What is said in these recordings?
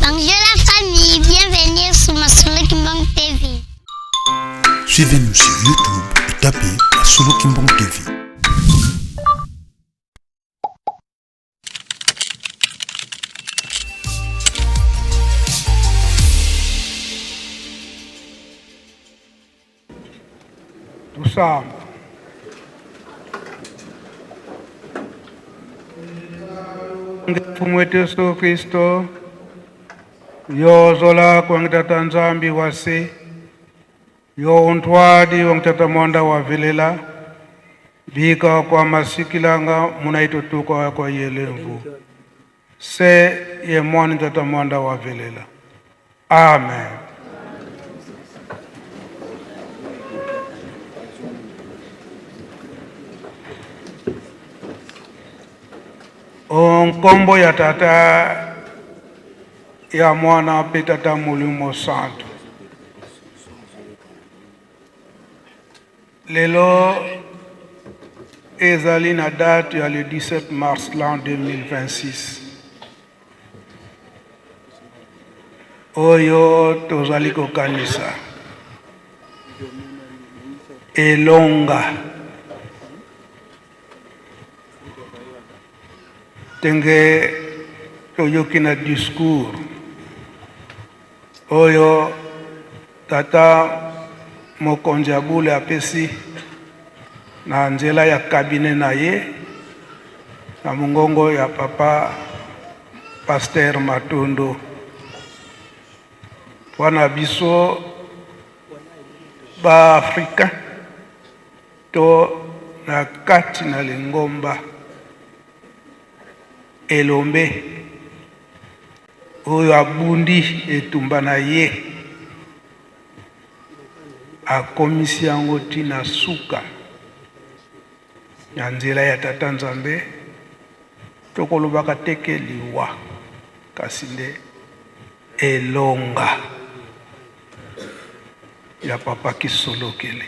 Bonjour la famille, bienvenue sur Masolo Kimbang TV. Suivez-nous sur YouTube et tapez Masolo Kimbang TV. Tusamba. Mfumu wetu Yesu Kristo yozola kwa ngitata nzambi wase yo untwadi wa ngitata mwanda wa vilela bika kwa masikilanga munaitotuka kwa yelemvu se ye mwani ngitata mwanda wa vilela. Amen. Onkombo ya tata ya mwana pe tata Mulimo Santo. Lelo ezali na date ya le 17 mars l'an 2026. Oyo tozali kokanisa elonga tenge toyoki na discours oyo tata mokonzi ya bule apesi na nzela ya kabine na ye na mongongo ya papa Pasteur Matondo wana biso ba Afrika to na kati na lingomba elombe oyo abundi etumba na ye akomisi yango tina suka ya nzela ya tata nzambe tokolobaka teke liwa kasi nde elonga ya papa Kisolokele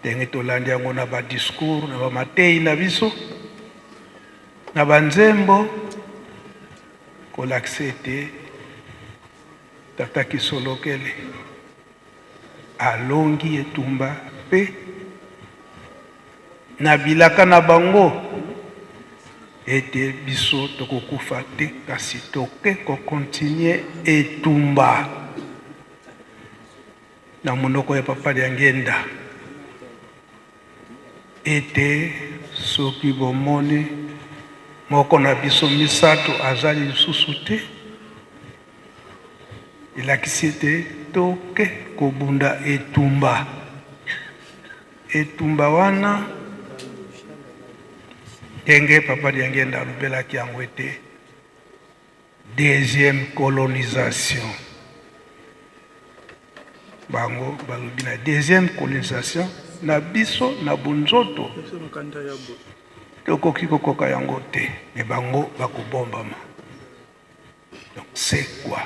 ndenge tolandi yango na badiscours na bamatei na biso na banzembo kolakisa ete tata Kisolokele alongi etumba pe na bilaka na bango ete biso tokokufa te kasi toke kokontinue etumba na monoko ya papa ya ngenda ete soki bomoni moko na biso misato azali lisusu te elakisi ete toke kobunda etumba wana ndenge papa Diangenda alobelaki yango ete deuxième colonisation bango balobi na deuxième colonisation na biso na bunzoto tokoki kokoka yango te me bango bakobombama. Donc c'est quoi?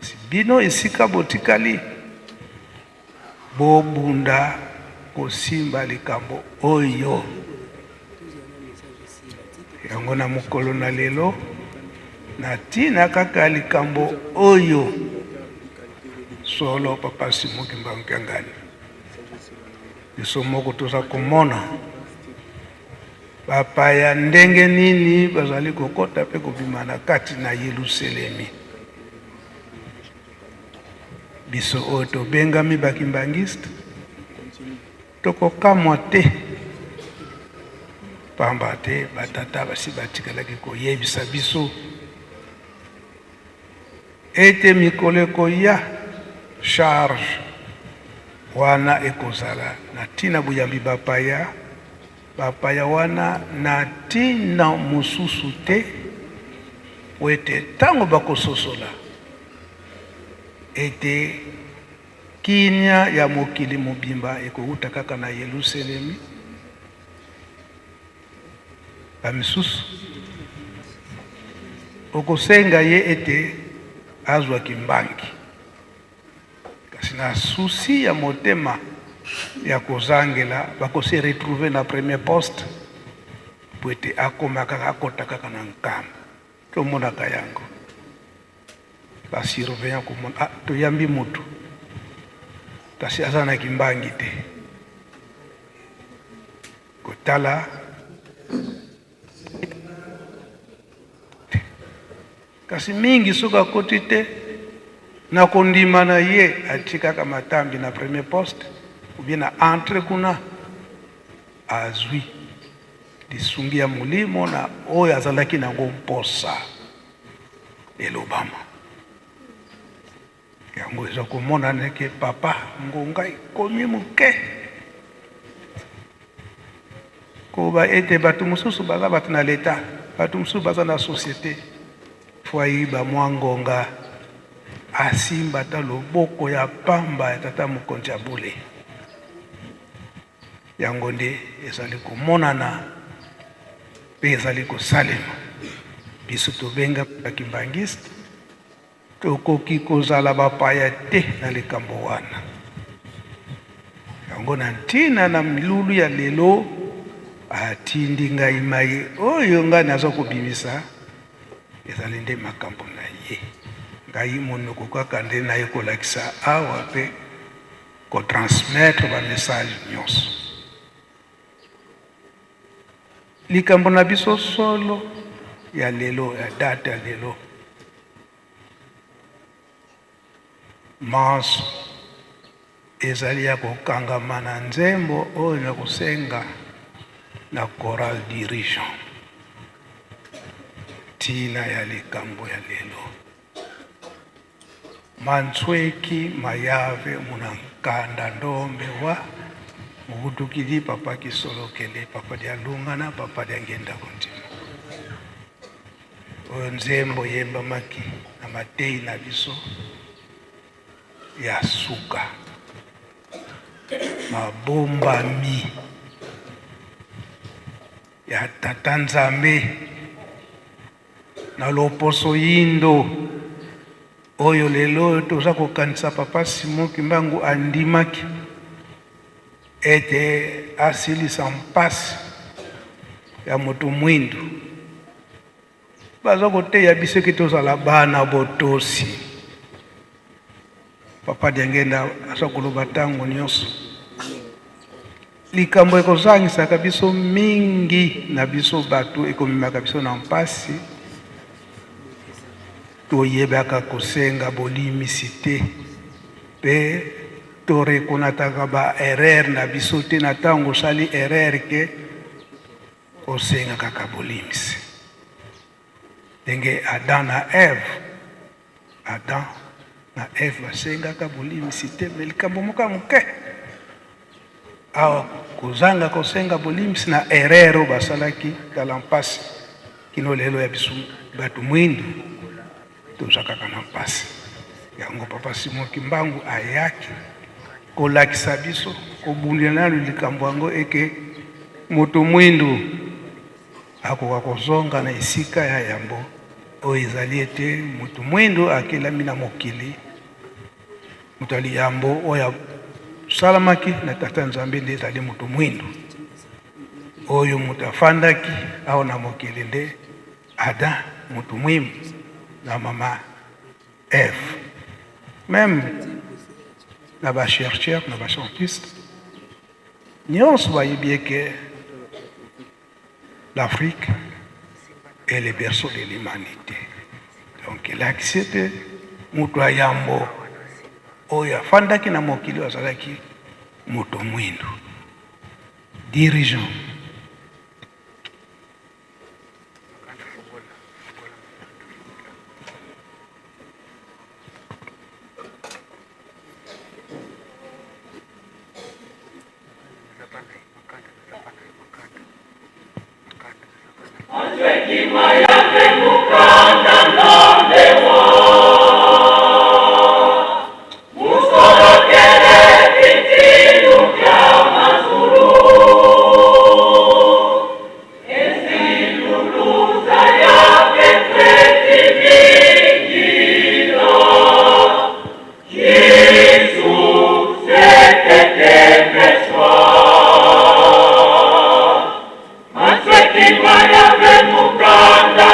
Si bino esika botikali bobunda kosimba likambo oyo yango na mokolo na lelo na tina kaka likambo oyo solo papa Simoki Mbangangani biso moko toza komona bapaya ndenge nini bazali kokota pe kobima na kati na Yerusalemi. Biso oyo tobengami bakimbangiste tokokamwa te pamba te batata basi batikalaki koyebisa biso ete mikolo ekoya charge wana ekozala na tina buyambi bapaya wana na tina mosusu te wete tango bakososola ete kinya ya mokili mobimba ekouta kaka na Yerusalemi bamisusu okosenga ye ete azwa kimbangi kasi na susi ya motema ya kozangela bakose retrouver na premier poste po ete akoma kaka akota kaka na nkamba tomona kayango ba surveillant kumona to yambi mutu tasi azana kimbangi te kotala kasi mingi suka koti te na kondima na ye atikaka matambi na premier poste ou bien na entre kuna azwi lisungi ya mulimo na oyo azalaki nango mposa elobama yango eza komona neke papa ngonga ekomi moke koba ete bato mosusu baza bato na leta bato mosusu baza na société fo ayiba mwa ngonga asimba ata loboko ya pamba ya tata mokonzi ya bule yango nde ezali komonana mpe ezali kosalema biso tobenga bakimbangiste tokoki kozala bapaya te na likambo wana yango na ntina na milulu ya lelo atindi ngai mai oyo ngai naza kobimisa ezali nde makambo na ye ngai monoko kaka nde naye kolakisa awa mpe kotransmettre bamessage nyonso likambo na biso solo ya lelo ya date ya lelo maso ezali ya kokangama na nzembo oyo na kosenga na choral dirigeant tina ya likambo ya lelo mansweki mayave munankanda ndombe wa mubutukili papa kisolokele papa dia lungana papa dia ngenda kontima oyo nzembo yemba maki na matei na biso ya suka mabombami ya tata nzambe na loposo yindo oyo lelo toza kokanisa papa Simon Kimbangu andimaki ete asilisa mpasi ya moto mwindu baza koteya biso ke tozala bana botosi papa diangenda aza koloba ntango nyonso likambo ekozangisaka biso mingi na biso bato ekomemaka biso na mpasi toyebaka kosenga bolimisi te mpe torekonataka ba erreur na biso te na ntango osali erreur ke osenga kaka bolimisi ndenge Adam na Eve basengaka bolimisi te me likambo moka moke awa kozanga kosenga bolimisi na erreur oyo basalaki kala mpasi kino lelo ya biso bato mwindu toza kaka na mpasi yango papa Simon Kimbangu ayaki kolakisa biso kobundela nalo likambo yango eke moto mwindu akoka kozonga na esika ya yambo oyo ezali ete moto mwindu akelami na mokili moto ali yambo oyo salamaki na tata nzambe nde ezali moto mwindu oyo moto afandaki awa na mokili nde Adam moto mwimu na mama Eve même na ba chercheur na ba scientiste nyonso bayebi eke l'Afrique est le berceau de l'humanité. Donc l'accepte moto ayambo oyo afandaki na mokili azalaki moto mwindu dirigeant Maya Venukanda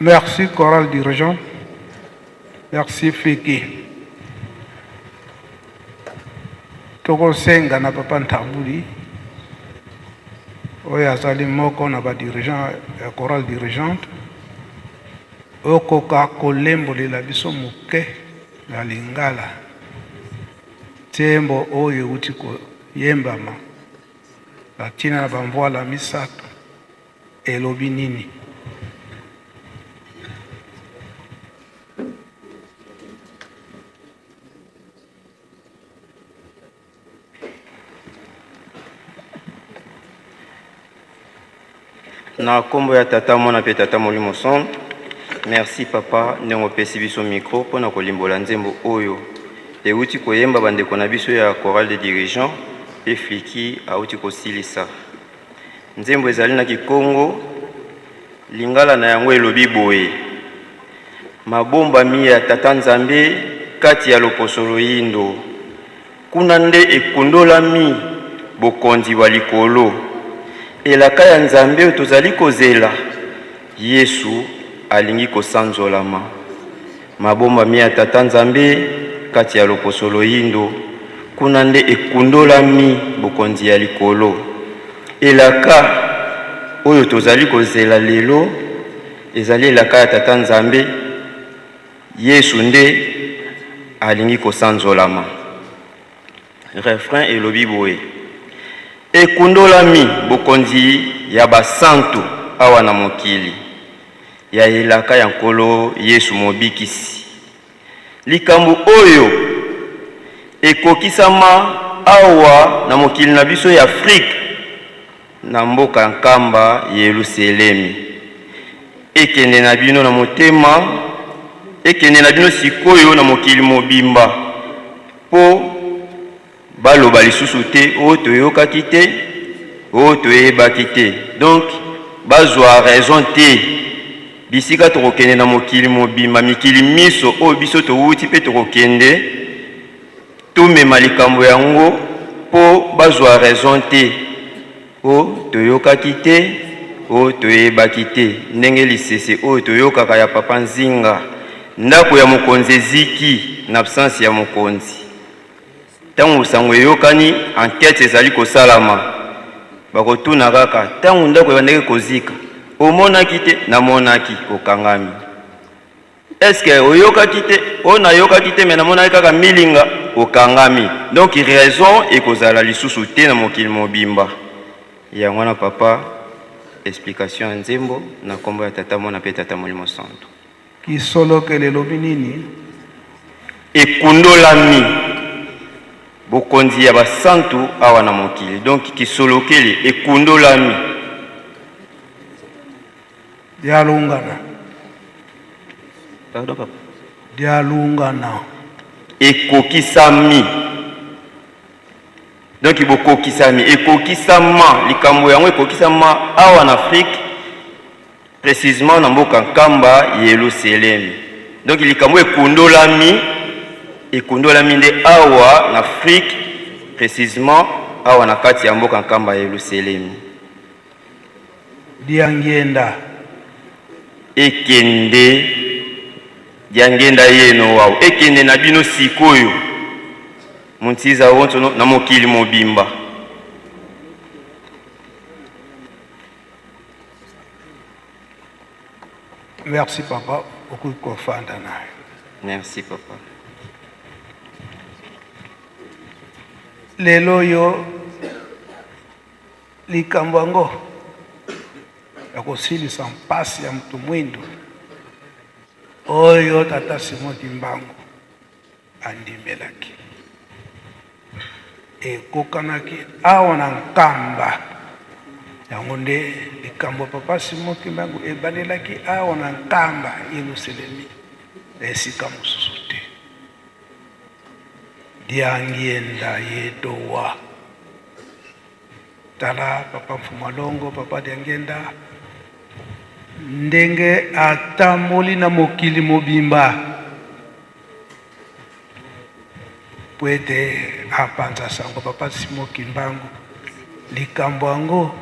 Merci chorale dirigeant. Merci Feki. Toko senga na papa Ntambuli. Oya azali moko na ba dirigeant ya chorale dirigeante. Oko ka kolembo la biso muke na Lingala. Tembo oyo uti ko yembama. Latina na bamvoala misato. Elobi nini. Na kombo ya tata mona pe tata molimo son. Merci papa ndenge opesi biso micro pona kolimbola nzembo oyo euti koyemba bandeko na biso ya chorale de dirigeant pe Fliki auti kosilisa nzembo ezali na Kikongo Lingala na yango elobi boye mabombami ya tata Nzambe kati ya loposolo yindo kuna nde ekundolami bokonzi wa likolo elaka ya Nzambe oyo tozali kozela Yesu alingi kosanzolama mabombami ya tata Nzambe kati ya loposolo yindo kuna nde ekundolami bokonzi ya likolo elaka oyo tozali kozela lelo ezali elaka ya tata Nzambe Yesu nde alingi kosanzolama refrain elobi boye ekundolami bokonzi ya basantu awa na mokili ya elaka ya nkolo Yesu mobikisi likambo oyo ekokisama awa na mokili na biso ya Afrique na mboka nkamba Yerusalemi ekende na bino na motema, ekende na bino sikoyo na mokili mobimba, po baloba lisusu te oyo toyokaki te, oyo toyebaki te. Donc bazwa raison te. Bisika tokokende na mokili mobimba, mikili miso oyo biso towuti pe tokokende, tumema likambo yango po bazwa raison te oyo toyokaki te, oyo toyebaki te. Ndenge lisese oyo toyokaka ya papa Nzinga, ndako ya mokonzi eziki na absence ya mokonzi. Tango sango eyokani, enquête ezali kosalama, bakotuna kaka tango ndako ebandeki kozika, omonaki te, namonaki, okangami. Eske oyokaki te, onayokaki te, me namonaki kaka milinga, okangami. Donc raison ekozala lisusu te na mokili mobimba. Yango na papa explication ya Nzembo na kombo ya tata mona pe tata Molimo Santo. Kisolokele lobi nini? Ekundolami bokonzi ya basantu awa na mokili. Donc kisolokele ekundolami dialungana. Pardon papa. Dialungana. Ekokisami. Donc bokokisami, ekokisama, likambo yango ekokisama awa na Afrique, précisément na mboka Nkamba Yerusalem. Donc likambo ekundolami, ekundolami nde awa na Afrique, précisément awa na kati ya mboka Nkamba Yerusalem. Diangenda. Ekende diangenda yeno wao, ekende na bino sikoyo muntiza wonto na mokili mobimba. Merci papa, beaucoup kofanda na. Merci papa. Lelo yo likambo yango ya kosilisa mpasi ya mtu mwindu oyo tata Simon Kimbangu andimelaki, ekokanaki awa na Nkamba. Yango nde likambo papa Simon Kimbangu ebanelaki awa na Nkamba Yerusalemi, esika mosusu te. Diangienda yedowa tala papa Mfumalongo, papa Diangienda ndenge atamboli na mokili mobimba pwete apanza sango papa Simon Kimbangu likambo yango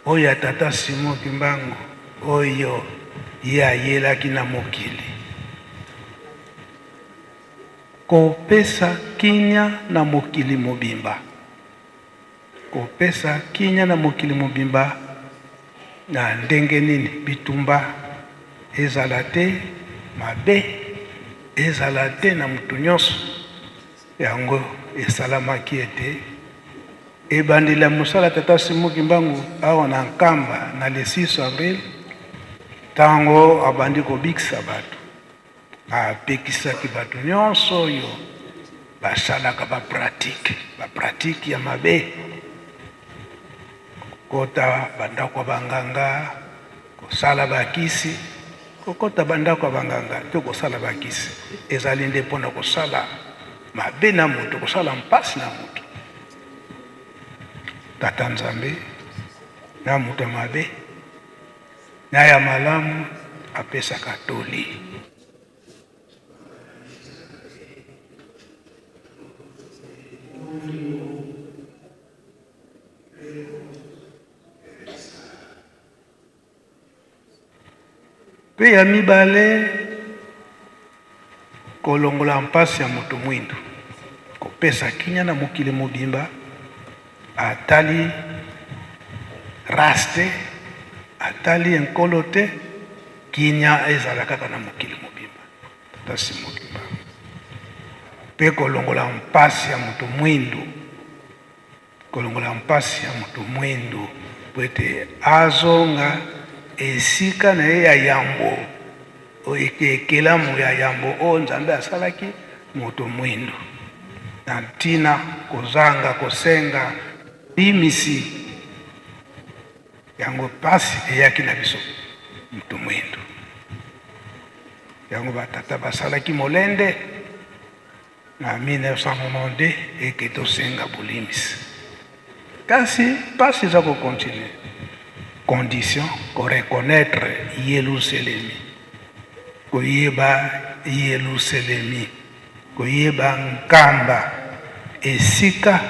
oyo tata Simon Kimbangu oyo ye ayelaki na mokili kopesa kinya na mokili mobimba, kopesa kinya na mokili mobimba na ndenge nini bitumba ezala te, mabe ezala te na mutu nyonso. Yango esalamaki ete ebandela mosala tata Simon Kimbangu awa na Nkamba na le 6 avril, tango abandi kobikisa bato, apekisaki bato nyonso oyo basalaka bapratike ya mabe, kokota bandako ya banganga, kosala bakisi, kokota bandako ya banganga to kosala bakisi, ezali nde mpona kosala mabe na mutu, kosala mpasi na mutu. Tata Nzambe na mutu ya mabe na ya malamu apesaka toli. Pe ya mibale kolongola mpasi ya moto mwindu, kopesa kinya na mokili mobimba, atali raste, atali enkolo te, kinya ezala kaka na mokili mobimba. Tata Simon Kimbangu. Pe kolongola mpasi ya moto mwindu, kolongola mpasi ya moto mwindu pwete azonga esika na ye ya yambo, ekelamu ya yambo o Nzambe asalaki moto mwindu, na ntina kozanga kosenga bimisi yango pasi eyaki na biso moto mwindu. yango batata basalaki molende na 1992 eke tosenga bolimbisi kasi pasi eza kocontinue condition koreconnaître Yerusalemi koyeba Yerusalemi koyeba nkamba esika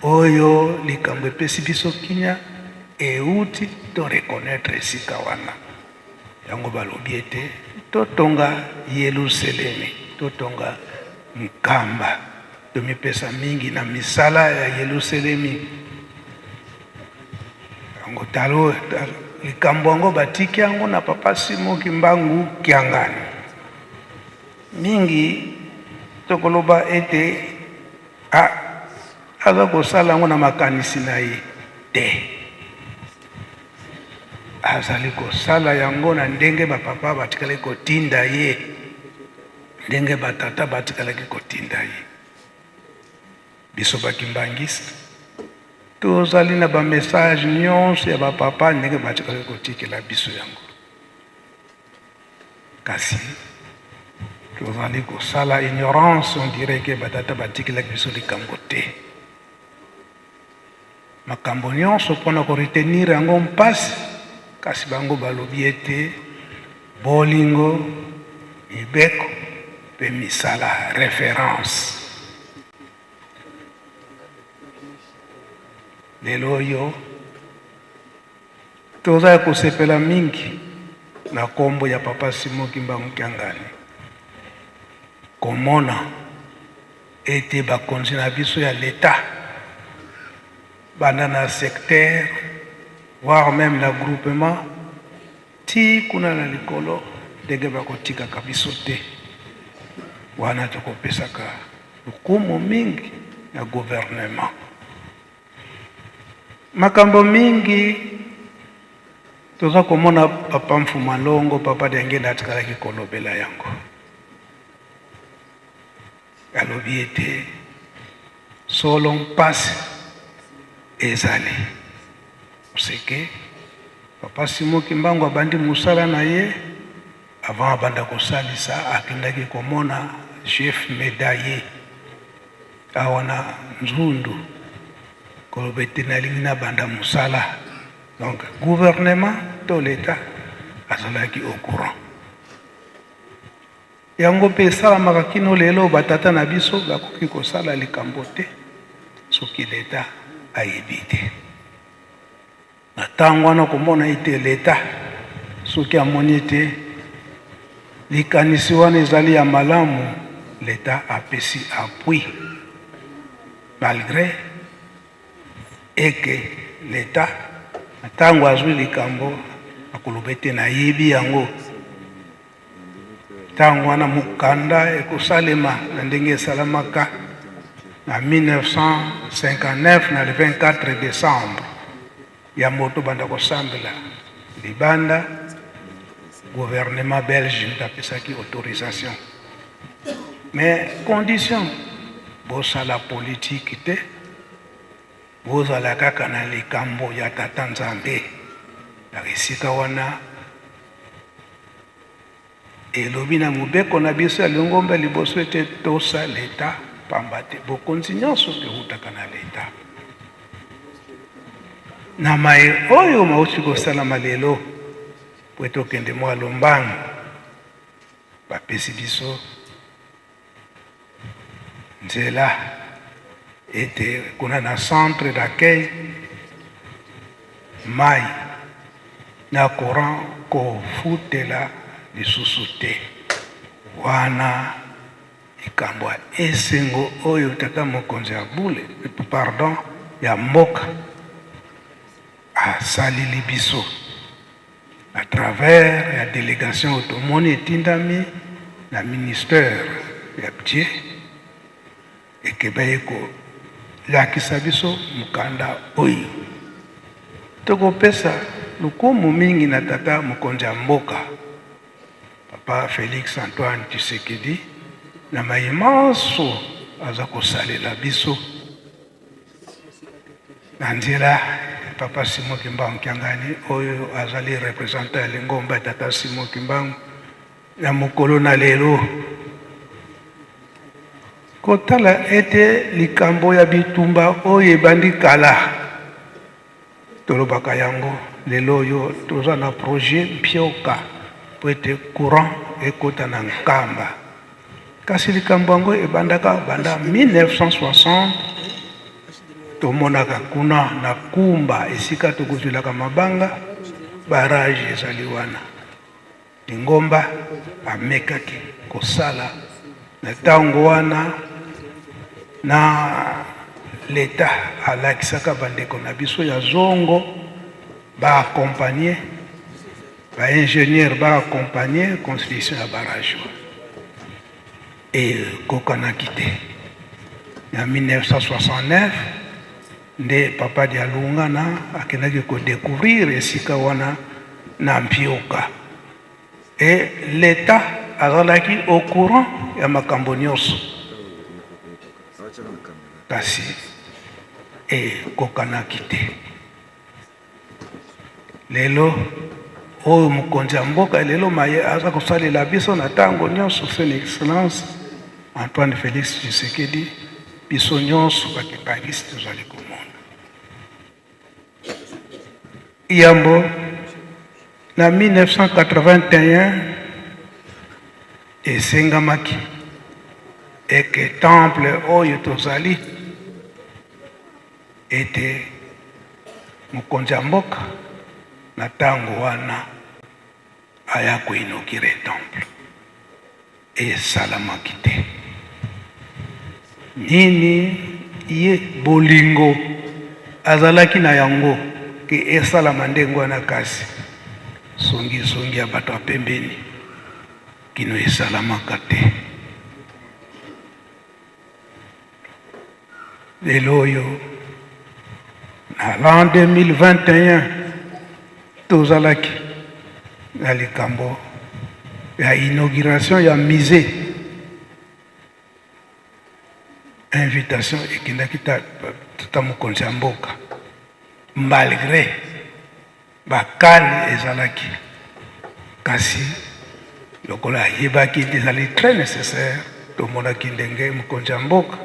oyo likambo epesi biso kimia euti to reconnaître esika wana yango balobi ete totonga Yerusalemi totonga nkamba tomipesa mingi na misala ya Yerusalemi yango talo likambo yango batiki yango na papa Simon Kimbangu Kiangani mingi tokoloba ete aza kosala yango na makanisi na ye te azali kosala yango na ndenge bapapa batikali kotinda ye ndenge batata batikalaki kotinda ye biso bakimbangisi tozali na bamessage nyonso ya bapapa ndenge batikali kotikela biso yango kasi tozali kosala ignorance on dirait ke batata batikelaki biso likambo te makambo nyonso mpona koretenir yango mpasi kasi bango balobi ete bolingo mibeko mpe misala référence lelo oyo tozali kosepela mingi na nkombo ya papa Simon Kimbangu Kiangani komona ete bakonzi na biso ya l'État banda na secteur voire même na groupement ti kuna na likolo ndenge bakotikaka biso te wana tokopesaka lukumu mingi na gouvernement makambo mingi toza komona papa Mfuma Longo papa Dengenda atikalaki kolobela yango alobi ete solo mpasi ezali oseke papa Simon Kimbangu abandi musala na ye avant abanda kosalisa akendaki komona chef médaillé awana nzundu koloba ete nalingi nabanda musala donc gouvernement to l'État azalaki au courant yango mpe esalamaka kino lelo batata na biso bakoki kosala likambo te soki l'État ayebi te na ntango wana komona ete l'État soki amoni ete likanisi wana ezali ya malamu l'État apesi appui malgré eke l'État na ntango azwi likambo akoloba ete nayebi yango ntango wana mokanda ekosalema na ndenge esalamaka na 1959 na le 24 décembre ya moto banda kosambela libanda gouvernement belge apesaki autorisation mais condition bosala politique te bozala kaka na likambo ya tata Nzambe na esika wana elobi na mobeko na biso ya lingomba liboso ete tosa l'État pamba te bokonzi nyonso eutaka na l'État na mai oyo mauti kosalama lelo po etokende mwa lombangu bapesi biso nzela ete kuna na centre d'accueil mai na courant kofutela lisusu te wana likambo ya esengo oyo tata mokonzi ya bule pardon ya mboka asalili biso à travers la délégation automoni etindami na ministère ya budget ekeba kolakisa biso mokanda oyo tokopesa lukumu mingi na tata mokonzi ya mboka papa Félix Antoine Tshisekedi na maimanso aza kosalela biso na nzela papa Simon Kimbangu Kiangani oyo azali représentant ya lingomba tata Simon Kimbangu na mokolo na lelo kotala ete likambo ya bitumba oyo ebandi kala tolobaka yango lelo oyo toza na projet mpioka po ete courant ekota na nkamba kasi likambo yango ebandaka banda 1960 tomonaka kuna na kumba esika tokozwelaka mabanga barage ezali wana Ngomba amekaki kosala na ntango wana na leta alakisaka bandeko na biso ya zongo baakompagne baingénieur baakompagne construction ya barrage ekokanaki te na 1969 nde papa Dialunga na akendaki kodécouvrir esika wana na Mpioka et l'État azalaki au courant ya makambo nyonso kasi ekokanaki te lelo oyo mokonzi ya mboka lelo maye aza kosalela biso na ntango nyonso son excellence Antoine Félix Tshisekedi biso nyonso bakipangisi tozali komona yambo na 1981 esengamaki eke temple oyo tozali ete mokonzi ya mboka na ntango wana aya koinokire temple esalamaki te nini ye bolingo azalaki na yango ke esalama ndenge wana kasi songi ya bato ya pembeni kino esalamaka te lelo oyo na l'an 2021 tozalaki na likambo ya inauguration ya musée invitation ekendaki ta mokonzi ya mboka malgré bakali ezalaki kasi lokola ayebaki ezali très nécessaire tomonaki ndenge mokonzi ya mboka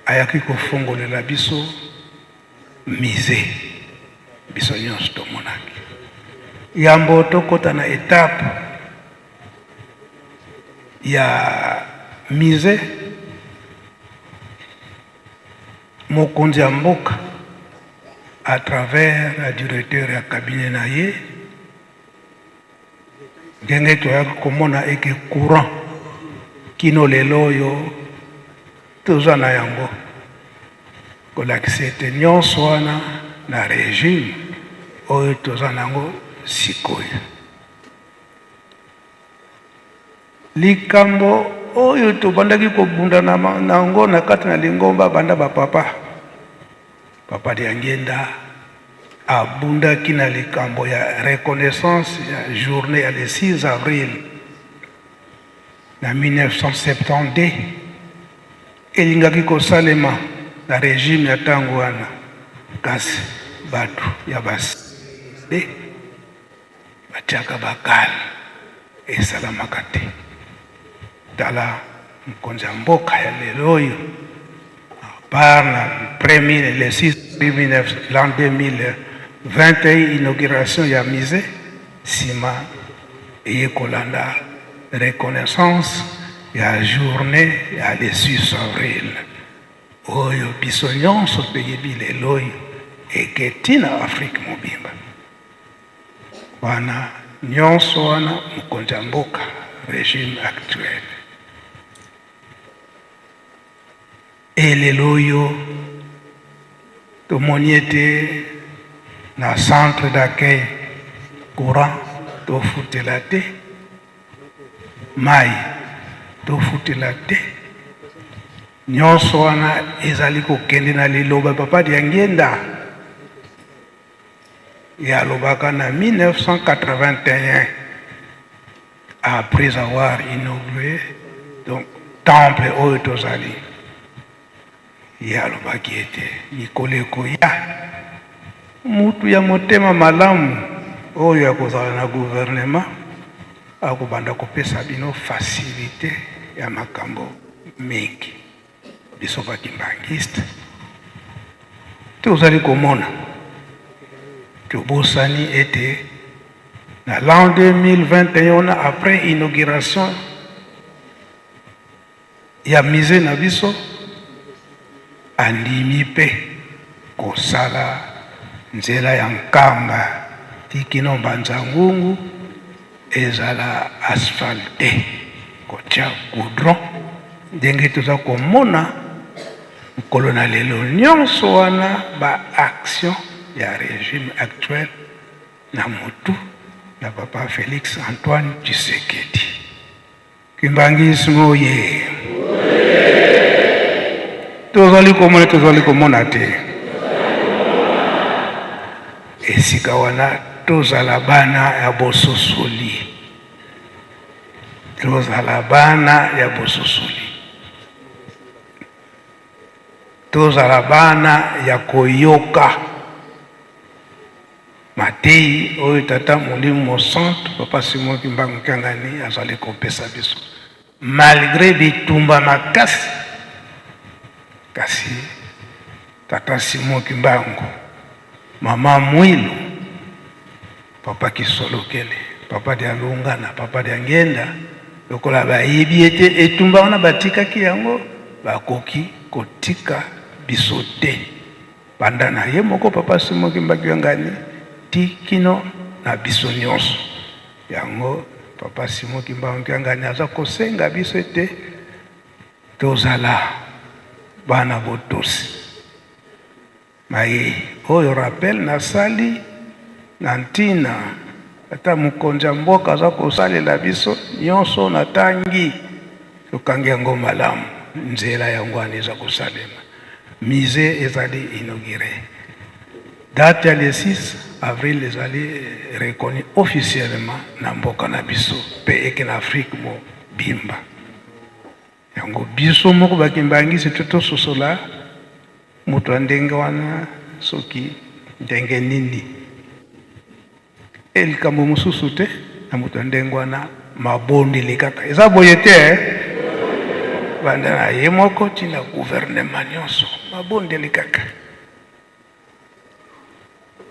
ayaki kofongolela biso musée biso nyonso tomonaki yambo tokota na étape ya musée mokonzi ya mboka à travers la directeur ya cabinet na ye ndenge toyaki komona eke courant kino lelo oyo toza na yango kolakisa ete nyonso wana na régime oyo toza na yango sikoyo likambo oyo tobandaki kobunda na yango na kati na lingomba banda bapapa papa Diangenda abundaki na likambo ya reconnaissance ya journée ya le 6 avril na 1970 elingaki kosalema na régime ya ntango wana kasi bato ya basi batiaka bakali esalamaka te tala mokonzi ya mboka ya lelo oyo par la première le 6 l'an 2021 inauguration ya musée sima eye kolanda reconnaissance ya journée ya le 6 avril oyo biso nyonso toyebi lelo oyo eke ntina Afrique mobimba wana nyonso wana mokonzi ya mboka régime actuel elelo oyo tomoni ete na centre d'accueil courant tofutela te mai tofutela te nyonso wana ezali kokende na liloba papa Diangenda yalobaka na 1981 après avoir inauguré donc temple oyo tozali yalobaki ete mikolo ekoya mutu ya motema malamu oyo akozala na gouvernement akubanda kopesa bino facilité ya makambo mingi biso bakimbangiste tozali komona tobosani ete na l'an 2021 après inauguration ya musée na biso andimi mpe kosala nzela ya nkamba tikino mbanza ngungu ezala asphalte kotia goudron ndenge toza komona mokolo na lelo nyonso wana baaction ya régime actuel na motu na papa Félix Antoine Tshisekedi. Kimbangismo ye tozali komona te esika wana tozala bana ya bososoli tozala bana ya koyoka matei oyo tata molimo centre papa Simon Kimbangu Kyangani azali kopesa biso malgré bitumba makasi kasi tata Simon Kimbangu mama Mwilu papa Kisolokele papa dia Lungana papa dia Ngenda lokola bayebi ete etumba wana batikaki yango bakoki kotika biso te banda na ye moko papa Simon Kimbangu Kyangani tikino na biso nyonso yango papa Simon Kimbangu Kyangani aza kosenga biso ete tozala bana botosi maye oyo rappel nasali na ntina ata mokonzi ya mboka aza kosalela biso nyonso na tangi tokangi yango malamu nzela yango wana eza kosalema musée ezali inauguré date ya le 6 avril ezali reconnu officiellement na mboka na biso mpe eke na Afrique mo bimba yango biso moko bakimbangisi tososola moto ya ndenge wana soki ndenge nini likambo mosusu te na moto ya ndenge wana mabondeli kaka eza boye te banda na ye moko ntina gouvernement nyonso mabondeli kaka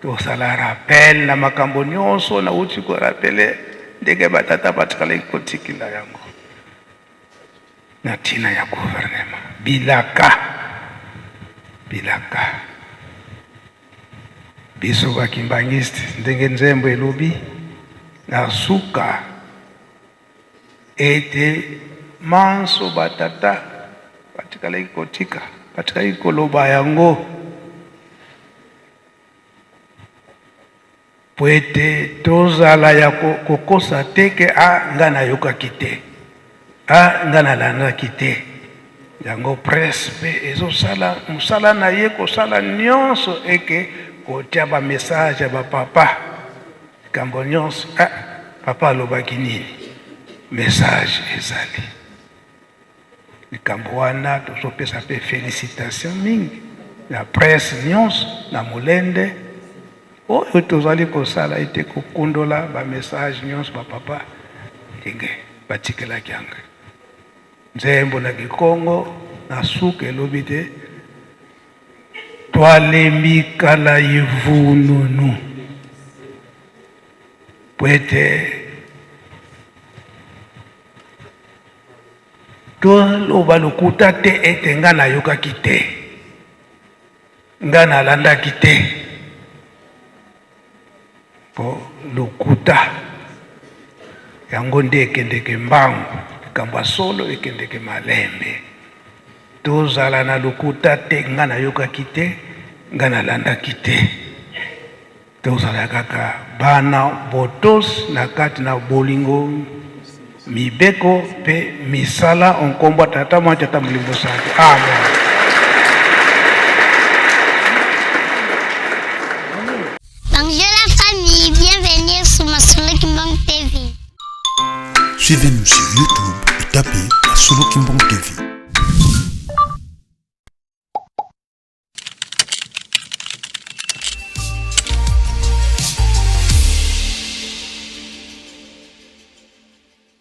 tosala rappel na makambo nyonso na uti korapele ndenge batata batikala kotikila yango na ntina ya gouvernement bilaka biso bakimbangiste ndenge nzembo elobi na suka ete manso batata batikalaki kotika batikaki koloba yango po ete tozala ya kokosa teke nga nayokaki te nga nalandaki te yango presse mpe ezosala mosala na ye kosala nyonso eke kotia bamessage ya bapapa likambo nyonso papa alobaki nini message ezali likambo wana tozopesa mpe félicitation mingi na presse nyonso na molende oyo tozali kosala ete kokundola bamessage nyonso bapapa ndenge batikelaki yango nzembo na Kikongo na suka elobi te twalembi kala yivununu po ete toloba lokuta te ete nga nayokaki te nga nalandaki te po lokuta yango nde ekendeke mbangu likambo ya solo ekendeke malembe tozala na lokuta te nga nayokaki te nga nalandaki te tozala kaka bana botos na kati na bolingo mibeko mpe misala onkombo tata mwa tata molingo santu amen. Bonjour la famille, bienvenue sur Masolo Kimbangu TV. Suivez-nous sur YouTube et tapez Masolo Kimbangu TV.